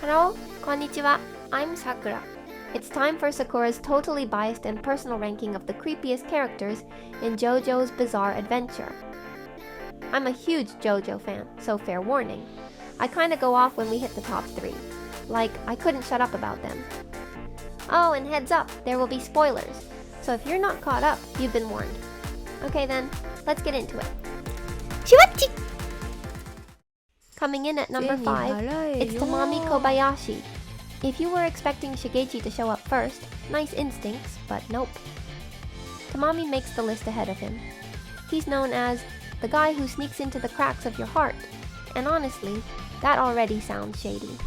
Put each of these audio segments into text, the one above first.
Hello, konnichiwa. I'm Sakura. It's time for Sakura's totally biased and personal ranking of the creepiest characters in JoJo's Bizarre Adventure. I'm a huge JoJo fan, so fair warning. I kinda go off when we hit the top 3. Like, I couldn't shut up about them. Oh, and heads up, there will be spoilers. So if you're not caught up, you've been warned. Okay then, let's get into it. Shiwachi! Coming in at number 5, it's Tamami Kobayashi. If you were expecting Shigechi to show up first, nice instincts, but nope. Tamami makes the list ahead of him. He's known as the guy who sneaks into the cracks of your heart, and honestly, that already sounds shady.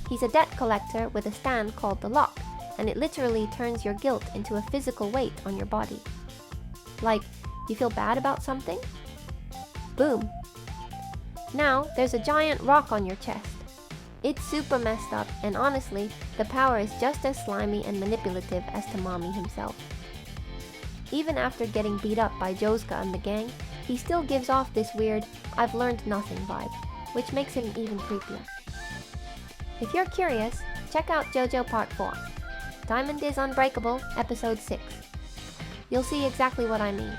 He's a debt collector with a stand called the Lock, and it literally turns your guilt into a physical weight on your body. Like, you feel bad about something? Boom. Now, there's a giant rock on your chest. It's super messed up, and honestly, the power is just as slimy and manipulative as Tamami himself. Even after getting beat up by Josuka and the gang, he still gives off this weird, I've learned nothing vibe, which makes him even creepier. If you're curious, check out JoJo Part 4. Diamond is Unbreakable, Episode 6. You'll see exactly what I mean.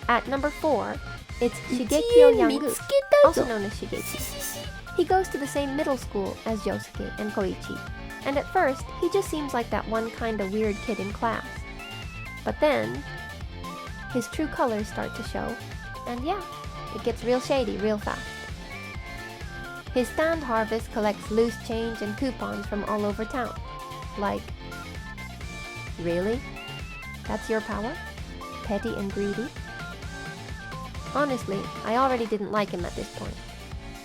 At number 4, it's Shigeki Onyangu, also known as Shigeki. He goes to the same middle school as Yosuke and Koichi, and at first, he just seems like that one kinda weird kid in class. But then, his true colors start to show, and yeah, it gets real shady real fast. His stand harvest collects loose change and coupons from all over town. Like, really? That's your power? Petty and greedy? Honestly, I already didn't like him at this point.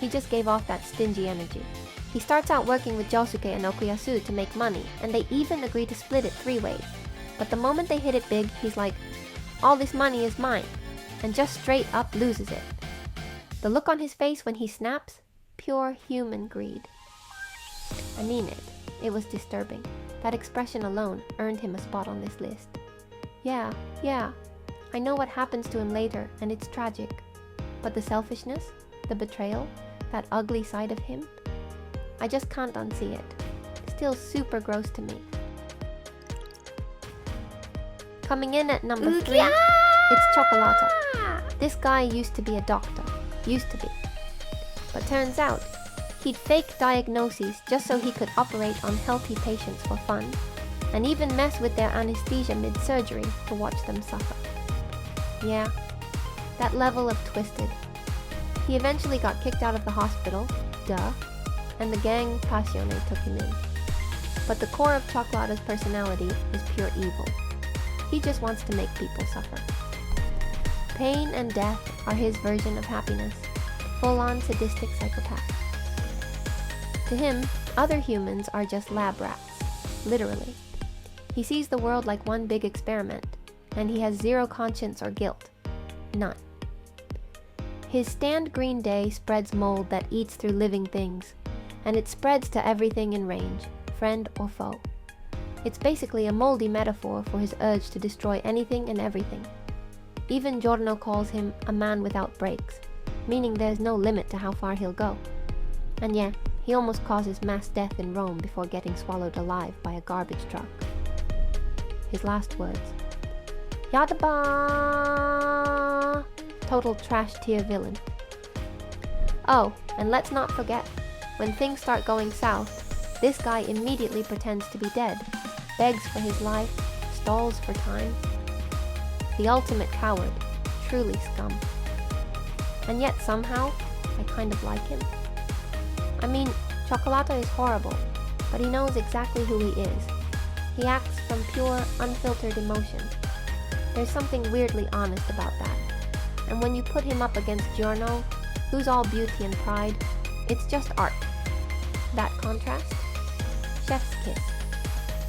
He just gave off that stingy energy. He starts out working with Josuke and Okuyasu to make money, and they even agree to split it 3 ways. But the moment they hit it big, he's like, all this money is mine, and just straight up loses it. The look on his face when he snaps, pure human greed. I mean it. It was disturbing. That expression alone earned him a spot on this list. Yeah. I know what happens to him later, and it's tragic. But the selfishness, the betrayal, that ugly side of him, I just can't unsee it. Still super gross to me. Coming in at number 3, it's Chocolata. This guy used to be a doctor. Used to be. But turns out, he'd fake diagnoses just so he could operate on healthy patients for fun, and even mess with their anesthesia mid-surgery to watch them suffer. Yeah, that level of twisted. He eventually got kicked out of the hospital, duh, and the gang Passione took him in. But the core of Chocolata's personality is pure evil. He just wants to make people suffer. Pain and death are his version of happiness. Full-on sadistic psychopath. To him, other humans are just lab rats. Literally. He sees the world like one big experiment, and he has zero conscience or guilt. None. His stand Green Day spreads mold that eats through living things, and it spreads to everything in range, friend or foe. It's basically a moldy metaphor for his urge to destroy anything and everything. Even Giorno calls him a man without brakes, meaning there's no limit to how far he'll go. And yeah, he almost causes mass death in Rome before getting swallowed alive by a garbage truck. His last words. Yadaba! Total trash tier villain. Oh, and let's not forget, when things start going south, this guy immediately pretends to be dead, begs for his life, stalls for time. The ultimate coward, truly scum. And yet somehow, I kind of like him. I mean, Chocolata is horrible, but he knows exactly who he is. He acts from pure, unfiltered emotion. There's something weirdly honest about that. And when you put him up against Giorno, who's all beauty and pride, it's just art. That contrast? Chef's kiss.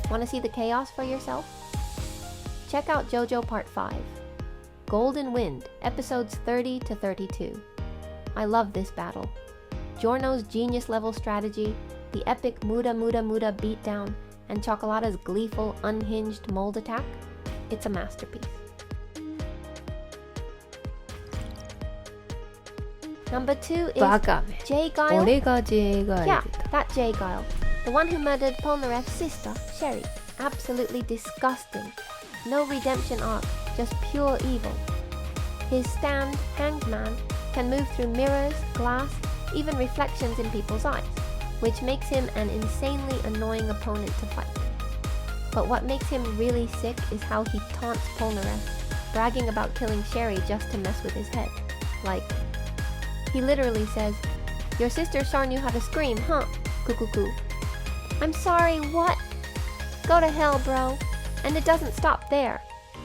Want to see the chaos for yourself? Check out JoJo Part 5. Golden Wind, episodes 30 to 32. I love this battle. Giorno's genius-level strategy, the epic Muda beatdown, and Chocolata's gleeful, unhinged mold attack. It's a masterpiece. Number 2 is バカめ J. Guile. 俺が J ガイル Yeah, だ that J. Guile. The one who murdered Polnareff's sister, Sherry. Absolutely disgusting. No redemption arc, just pure evil. His stand, Hanged Man, can move through mirrors, glass, even reflections in people's eyes, which makes him an insanely annoying opponent to fight. But what makes him really sick is how he taunts Polnareff, bragging about killing Sherry just to mess with his head. Like, he literally says, "Your sister sure knew how to scream, huh? Cuckoo. I'm sorry, what? Go to hell, bro." And it doesn't stop there.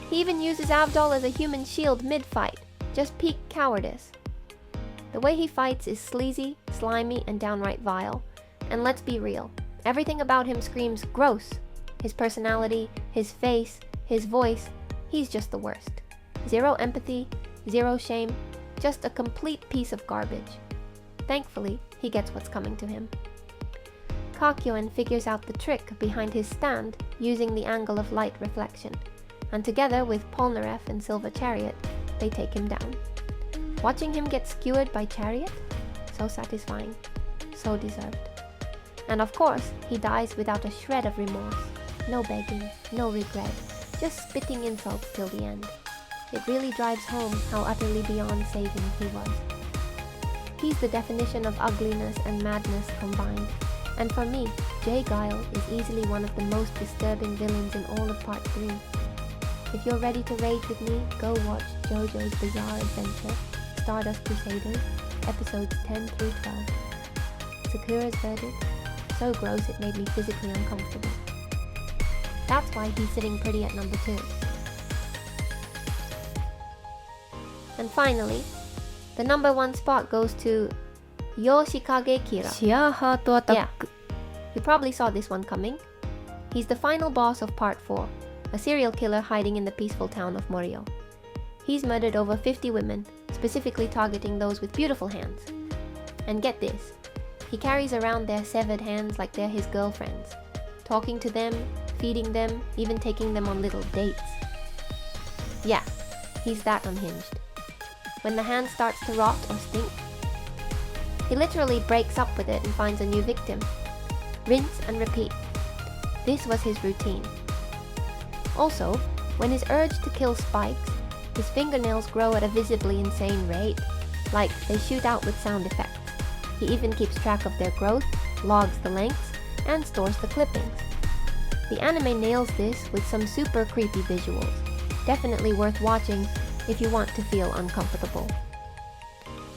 He even uses Avdol as a human shield mid-fight. Just peak cowardice. The way he fights is sleazy, slimy, and downright vile. And let's be real, everything about him screams gross. His personality, his face, his voice, he's just the worst. Zero empathy, zero shame, just a complete piece of garbage. Thankfully, he gets what's coming to him. Kakyoin figures out the trick behind his stand using the angle of light reflection, and together with Polnareff and Silver Chariot, they take him down. Watching him get skewered by Chariot? So satisfying. So deserved. And of course, he dies without a shred of remorse. No begging, no regret, just spitting insults till the end. It really drives home how utterly beyond saving he was. He's the definition of ugliness and madness combined. And for me, J. Guile is easily one of the most disturbing villains in all of Part 3. If you're ready to rage with me, go watch JoJo's Bizarre Adventure, Stardust Crusaders, episodes 10 through 12. Sakura's verdict? So gross it made me physically uncomfortable. That's why he's sitting pretty at number 2. And finally, the number 1 spot goes to Yoshikage Kira. シアーハートアタック You probably saw this one coming. He's the final boss of Part 4, a serial killer hiding in the peaceful town of Morio. He's murdered over 50 women, specifically targeting those with beautiful hands. And get this, he carries around their severed hands like they're his girlfriends, talking to them, feeding them, even taking them on little dates. Yeah, he's that unhinged. When the hand starts to rot or stink, he literally breaks up with it and finds a new victim. Rinse and repeat. This was his routine. Also, when his urge to kill spikes, his fingernails grow at a visibly insane rate, like they shoot out with sound effects. He even keeps track of their growth, logs the lengths, and stores the clippings. The anime nails this with some super creepy visuals. Definitely worth watching if you want to feel uncomfortable.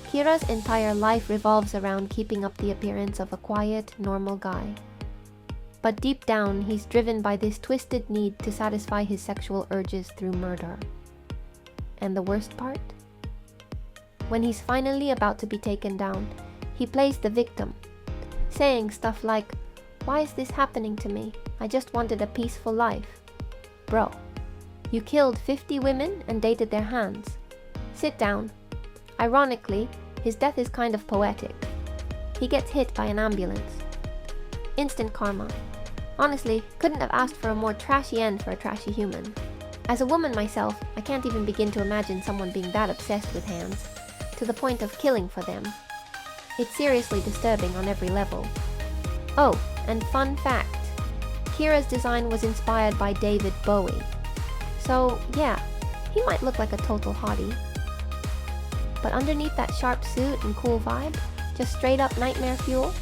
Kira's entire life revolves around keeping up the appearance of a quiet, normal guy. But deep down, he's driven by this twisted need to satisfy his sexual urges through murder. And the worst part? When he's finally about to be taken down, he plays the victim, saying stuff like, "Why is this happening to me? I just wanted a peaceful life." Bro, you killed 50 women and dated their hands. Sit down. Ironically, his death is kind of poetic. He gets hit by an ambulance. Instant karma. Honestly, couldn't have asked for a more trashy end for a trashy human. As a woman myself, I can't even begin to imagine someone being that obsessed with hands, to the point of killing for them. It's seriously disturbing on every level. Oh, and fun fact, Kira's design was inspired by David Bowie. So yeah, he might look like a total hottie. But underneath that sharp suit and cool vibe, just straight up nightmare fuel?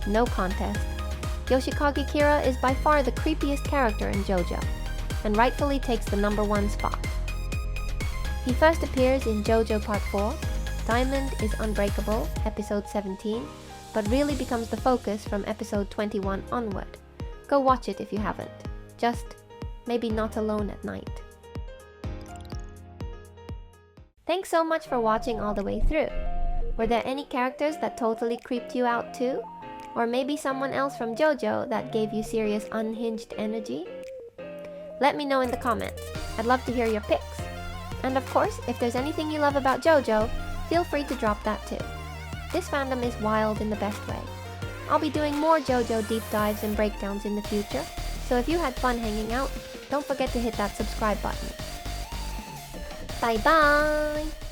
No contest. Yoshikage Kira is by far the creepiest character in JoJo, and rightfully takes the number 1 spot. He first appears in JoJo Part 4, Diamond is Unbreakable, episode 17, but really becomes the focus from episode 21 onward. Go watch it if you haven't. Just maybe not alone at night. Thanks so much for watching all the way through. Were there any characters that totally creeped you out too? Or maybe someone else from JoJo that gave you serious unhinged energy? Let me know in the comments. I'd love to hear your picks. And of course, if there's anything you love about JoJo, feel free to drop that too. This fandom is wild in the best way. I'll be doing more JoJo deep dives and breakdowns in the future, so if you had fun hanging out, don't forget to hit that subscribe button. Bye bye!